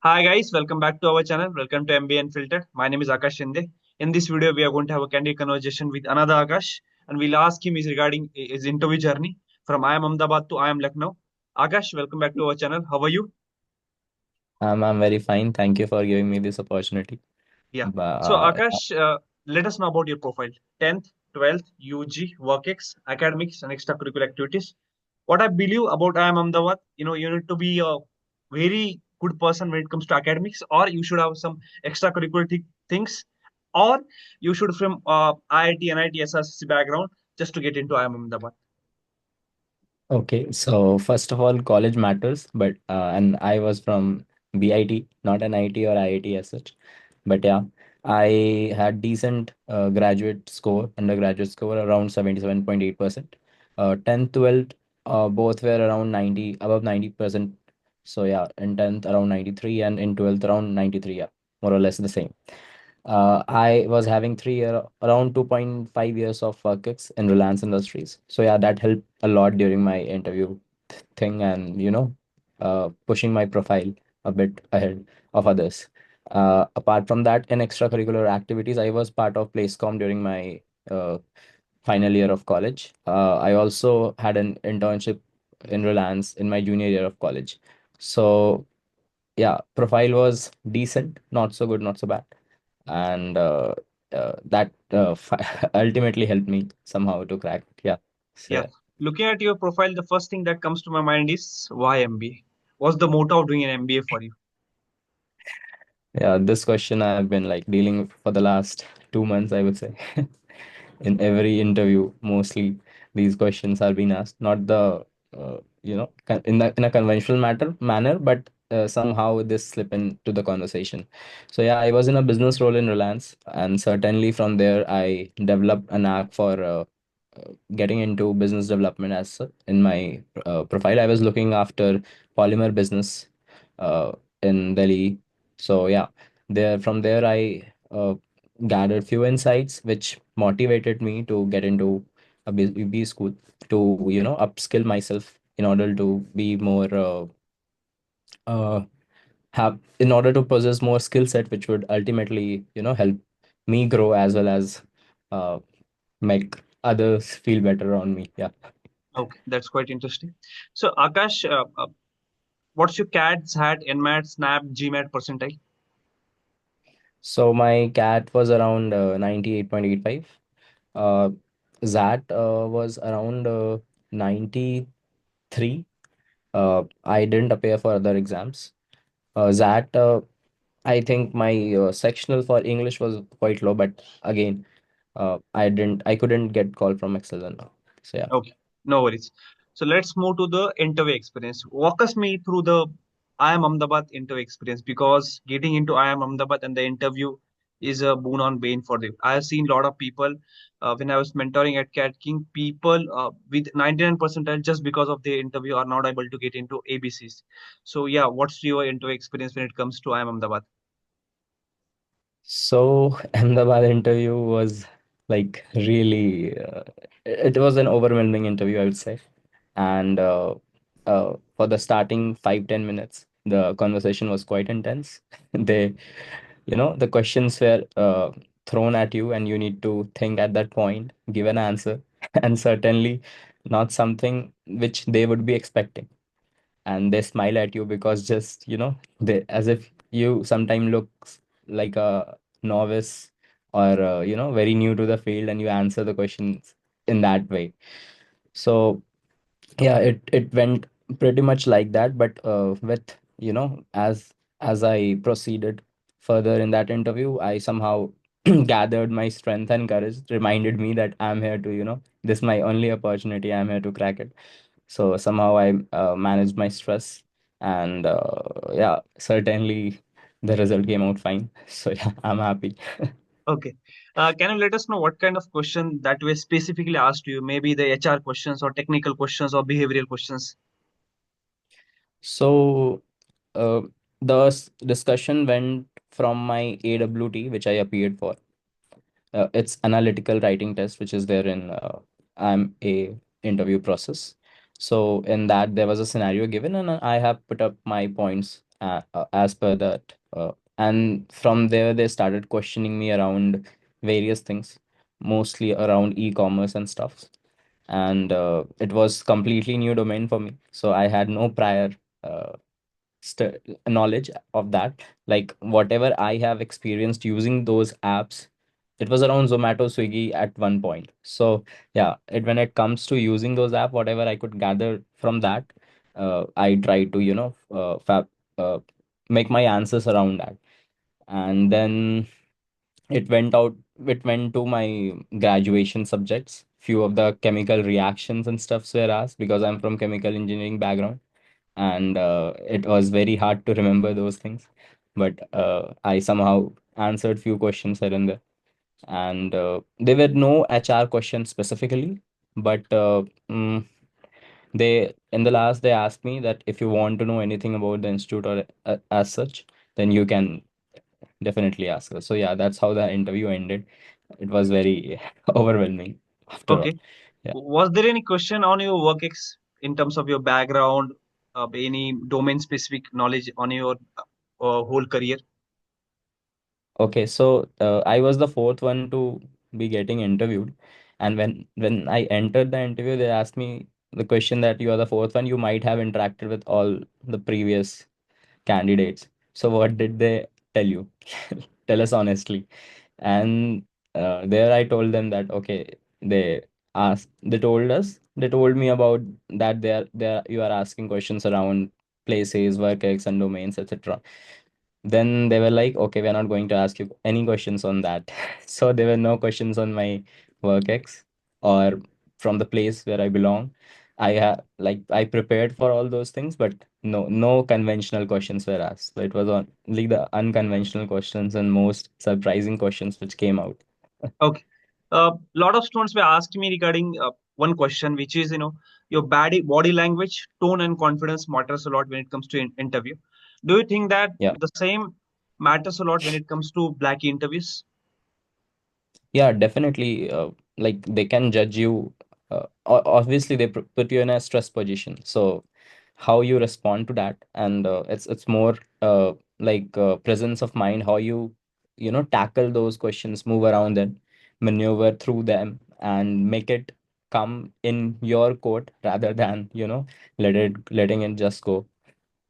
Hi guys, welcome back to our channel. Welcome to MBA Unfiltered. My name is Akash Shinde. In this video, we are going to have a candid conversation with another Akash, and we'll ask him is regarding his interview journey from IIM Ahmedabad to IIM Lucknow. Akash, welcome back to our channel. How are you? I'm very fine. Thank you for giving me this opportunity. Yeah. But So Akash, let us know about your profile. 10th, 12th, UG, WorkX, academics, and extracurricular activities. What I believe about IIM Ahmedabad, you need to be a very good person when it comes to academics, or you should have some extracurricular things, or you should from IIT, NIT, SRCC background just to get into IIM Ahmedabad. okay, so first of all, college matters, but and I was from BIT, not an IT or IIT as such. But yeah, I had decent graduate score, undergraduate score around 77.8%. 10th, 12th, both were around 90, above 90%. So yeah, in 10th around 93 and in 12th around 93, yeah, more or less the same. I was having around 2.5 years of work in Reliance Industries. So yeah, that helped a lot during my interview thing and pushing my profile a bit ahead of others. Apart from that, in extracurricular activities, I was part of PlaceCom during my final year of college. I also had an internship in Reliance in my junior year of college. So yeah, profile was decent, not so good, not so bad, and that ultimately helped me somehow to crack it. Yeah. So Yeah. yeah. Looking at your profile, the first thing that comes to my mind is why MBA? What's the motto of doing an MBA for you? Yeah, this question I've been like dealing with for the last 2 months, I would say. In every interview, mostly these questions are being asked, not the in a conventional manner, but somehow this slip into the conversation. So yeah, I was in a business role in Reliance, and certainly from there I developed a knack for getting into business development as in my profile. I was looking after polymer business uh, in Delhi. So yeah, there I gathered few insights which motivated me to get into a B school to upskill myself in order to be more uh, have in order to possess more skill set which would ultimately help me grow as well as uh, make others feel better on me. Yeah. Okay, that's quite interesting. So, Akash, what's your CAT, SAT, NMAT, SNAP, GMAT percentile? So my cat was around 98.85. Uh, Zat was around 93. I didn't appear for other exams. Zat, I think my sectional for English was quite low, but again, I couldn't get call from Excel and all. So yeah. Okay, no worries. So let's move to the interview experience. Walk us me through the IIM Ahmedabad interview experience because getting into IIM Ahmedabad and the interview is a boon on bane for them. I have seen a lot of people when I was mentoring at Cat King, people with 99 percentile just because of their interview are not able to get into ABCs. So yeah, what's your interview experience when it comes to IIM Ahmedabad? So Ahmedabad interview was like really, it was an overwhelming interview, I would say. And for the starting 5-10 minutes, the conversation was quite intense. They, the questions were thrown at you, and you need to think at that point, give an answer, and certainly not something which they would be expecting, and they smile at you because just they as if you sometimes looks like a novice or very new to the field, and you answer the questions in that way. So yeah, it went pretty much like that, but with as I proceeded further in that interview, I somehow gathered my strength and courage, reminded me that I'm here to this is my only opportunity, I'm here to crack it. So somehow I managed my stress, and yeah, certainly the result came out fine. So yeah, I'm happy. Okay. Can you let us know what kind of question that were specifically asked to you? Maybe the HR questions or technical questions or behavioral questions. So uh, the discussion went from my AWT, which I appeared for. It's analytical writing test, which is there in I'm a interview process. So in that there was a scenario given, and I have put up my points as per that. And from there, they started questioning me around various things, mostly around e-commerce and stuff. And it was completely new domain for me, so I had no prior uh, knowledge of that. Like whatever I have experienced using those apps, it was around Zomato, Swiggy at one point. So yeah, when it comes to using those app, whatever I could gather from that, I try to uh, make my answers around that. And then it went to my graduation subjects. Few of the chemical reactions and stuffs were asked because I'm from chemical engineering background, and it was very hard to remember those things, but I somehow answered few questions here and there. And there were no HR questions specifically, but they in the last they asked me that if you want to know anything about the institute or as such, then you can definitely ask us. So yeah, that's how the interview ended. It was very overwhelming after all. Okay. Yeah. Was there any question on your in terms of your background, any domain specific knowledge on your whole career? Okay, so I was the fourth one to be getting interviewed, and when I entered the interview, they asked me the question that you are the fourth one. You might have interacted with all the previous candidates. So what did they tell you? Tell us honestly. And there I told them that okay, they they told me about that you are asking questions around places, work ex and domains, etc. Then they were like, okay, we're not going to ask you any questions on that. So there were no questions on my work ex or from the place where I belong. I prepared for all those things, but no conventional questions were asked. So it was only the unconventional questions and most surprising questions which came out. Okay. A lot of students were asking me regarding one question, which is, your body language, tone, and confidence matters a lot when it comes to interview. Do you think that Yeah. the same matters a lot when it comes to Blackie interviews? Yeah, definitely. Like they can judge you. Obviously, they put you in a stress position. So, how you respond to that, and it's more presence of mind. How you tackle those questions, move around them, maneuver through them, and make it come in your court rather than letting it just go.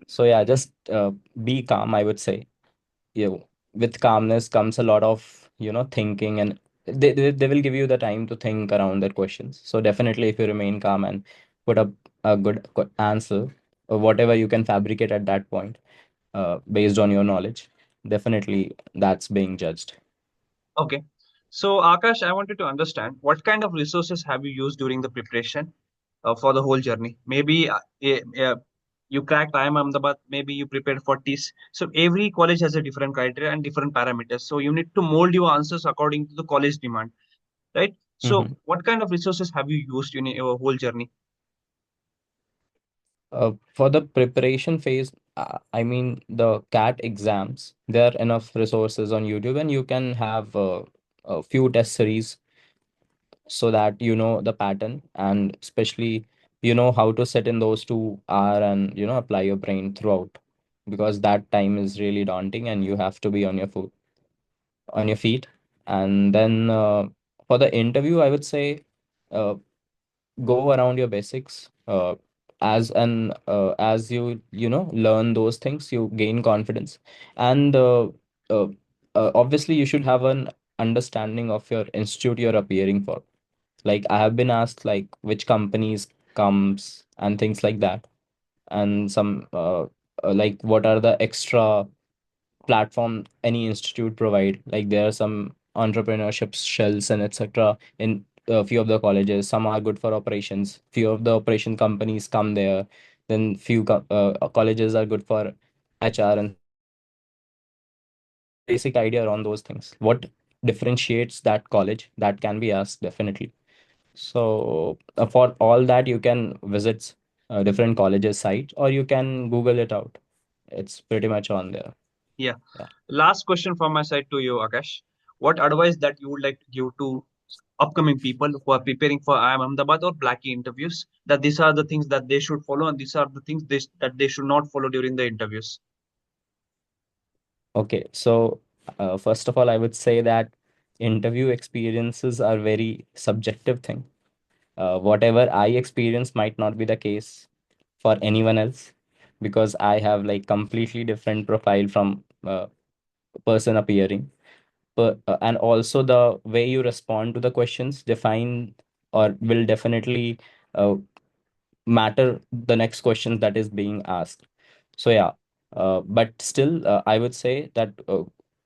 So yeah, just be calm, I would say. With calmness comes a lot of thinking, and they will give you the time to think around their questions. So definitely if you remain calm and put up a good answer, or whatever you can fabricate at that point, based on your knowledge, definitely that's being judged. Okay. So, Akash, I wanted to understand what kind of resources have you used during the preparation for the whole journey? Maybe you cracked IIM Ahmedabad, maybe you prepared for TIS. So, every college has a different criteria and different parameters. So, you need to mold your answers according to the college demand, right? So, Mhm. what kind of resources have you used in your whole journey? For the preparation phase, I mean the CAT exams, there are enough resources on YouTube, and you can have a few test series so that you know the pattern, and especially you know how to sit in those 2 hour and apply your brain throughout, because that time is really daunting and you have to be on your feet. And then for the interview, I would say uh, go around your basics, as you learn those things, you gain confidence. And uh, obviously you should have an understanding of your institute you're appearing for. Like I have been asked like which companies comes and things like that, and some like what are the extra platform any institute provide. Like there are some entrepreneurship shells and etc. in a few of the colleges. Some are good for operations. Few of the operation companies come there. Then colleges are good for HR and stuff. So have a basic idea around those things. What differentiates that college? That can be asked definitely. So for all that, you can visit different colleges site, or you can Google it out. It's pretty much on there. Yeah. Yeah. Last question from my side to you, Akash. What advice that you would like to give to upcoming people who are preparing for IIM Ahmedabad or Blackie interviews? That these are the things that they should follow, and these are the things that they should not follow during the interviews. Okay, so first of all, I would say that interview experiences are very subjective thing. Whatever I experience might not be the case for anyone else, because I have like completely different profile from person appearing. And also the way you respond to the questions define or will definitely uh, matter the next questions that is being asked. So yeah, but still, I would say that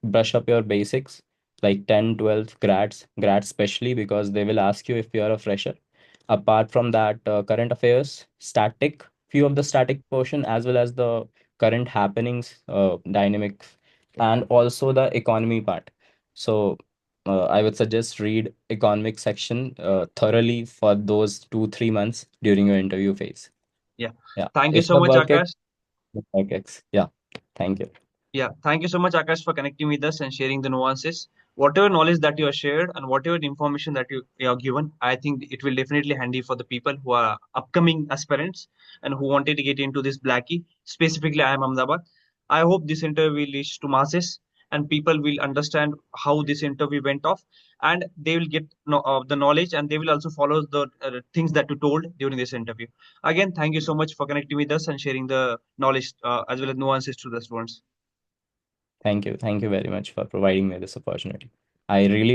brush up your basics, like 10, 12 grads especially, because they will ask you if you are a fresher. Apart from that, current affairs, static, few of the static portion, as well as the current happenings, dynamics, and also the economy part. So I would suggest read economic section thoroughly for those 2, 3 months during your interview phase. Yeah. Yeah. Thank you If so the much, work ex, Akash. work ex. Yeah. Thank you. Yeah, thank you so much, Akash, for connecting with us and sharing the nuances. Whatever knowledge that you have shared and whatever information that you have given, I think it will definitely handy for the people who are upcoming aspirants and who wanted to get into this blackie. Specifically, I am Ahmedabad. I hope this interview will reach to masses and people will understand how this interview went off, and they will get the knowledge, and they will also follow the things that you told during this interview. Again, thank you so much for connecting with us and sharing the knowledge as well as nuances to the students. Thank you. Thank you very much for providing me this opportunity. I really